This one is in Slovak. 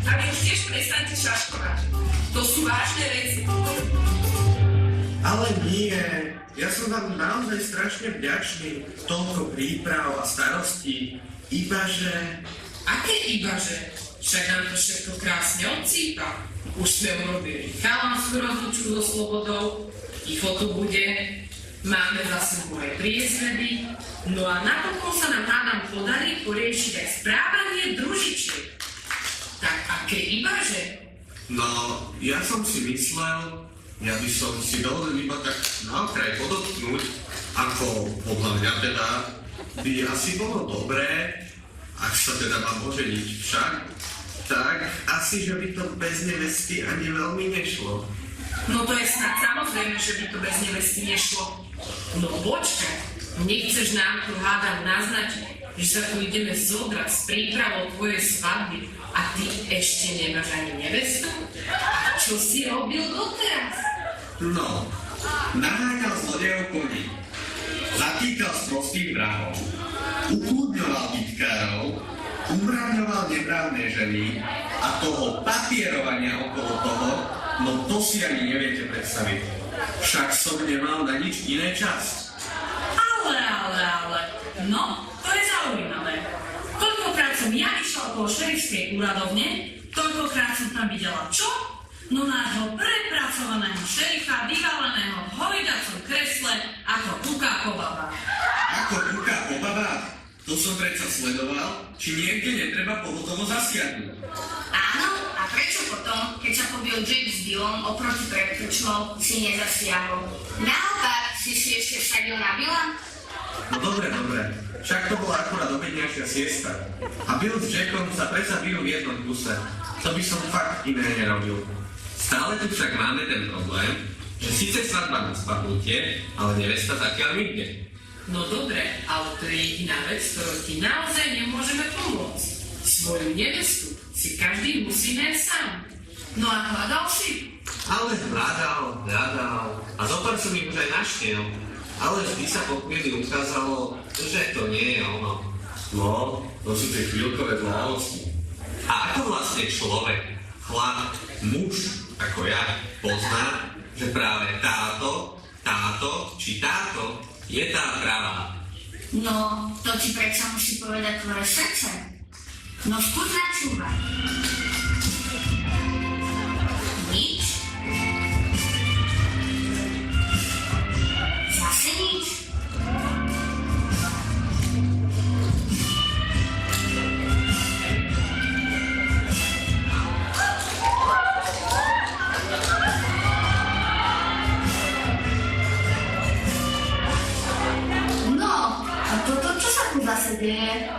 A vy už tiež prestaňte šaškovať. To sú vážne veci. Ale nie, ja som vám naozaj strašne vďačný. Toľko príprav a starostí. Ibaže... Aké ibaže? Však nám to všetko krásne odsýpa. Už sme urobili chalanskú rozlučku so Slobodou, ticho tu bude, máme za sebou aj priezvedy, no a napokon sa nám hádam podarí poriešiť aj správanie družičiek. Tak aké ibaže? No, ja som si myslel, ja by som si dovolil iba tak na okraj podotknúť, ako podľa mňa teda by asi bolo dobré, ak sa teda mám oženiť však, tak asi, že by to bez nevesty ani veľmi nešlo. No to je snad samozrejme, že by to bez nevesty nešlo. No počkaj, nechceš nám tu hádam naznačiť, že sa tu ideme zodrať s prípravou tvojej svadby a ty ešte nemáš ani nevestu? A čo si robil doteraz? No, naháňal zlodejov koní, zatýkal sprostých vrahov, ukludňoval bitkárov, umravňoval neprávne ženy a toho papierovania okolo toho, no to si ani neviete predstaviť. Však som nemal na nič iné čas. Ale, no, to je zaujímavé. Koľkokrát som ja išla okolo šerifskej úradovne, toľkokrát som tam videla čo? No nášho prepracovaného šerifa, vyvaleného v hojdacom kresle ako kuká po babách. Ako kuká po babách? To som predsa sledoval, či niekde netreba pohotovo zasiahnuť. Áno, a prečo potom, keď sa pobil Jack s Billom oproti predkrčmou, si nezasiahol? Naopak, si ešte vsadil na Billa? No dobre, však to bola akurát obedňačia siesta. A Bill s Jackom sa predsa bijú v jednom kuse. To by som fakt iné nerobil. Stále tu však máme ten problém, že síce svadba na spadnutie, ale nevesta zatiaľ nikde. No dobre, ale to je jediná vec, ktorou ti naozaj nemôžeme pomôcť. Svoju nevestu si každý musí nájsť sám. No a hľadal si? Ale hľadal a zopár som ich už aj našiel. Ale vždy sa po chvíli ukázalo, že to nie je ono. No, to sú tie chvíľkové dlavosti. A ako vlastne človek, chlap, muž, ako ja, pozná, že práve táto či táto je tá pravá. No, to ti predsa musí povedať tvoje srdce. No skús načúvať. Nič. Zase nič. No, a toto čo sa tu zase deje?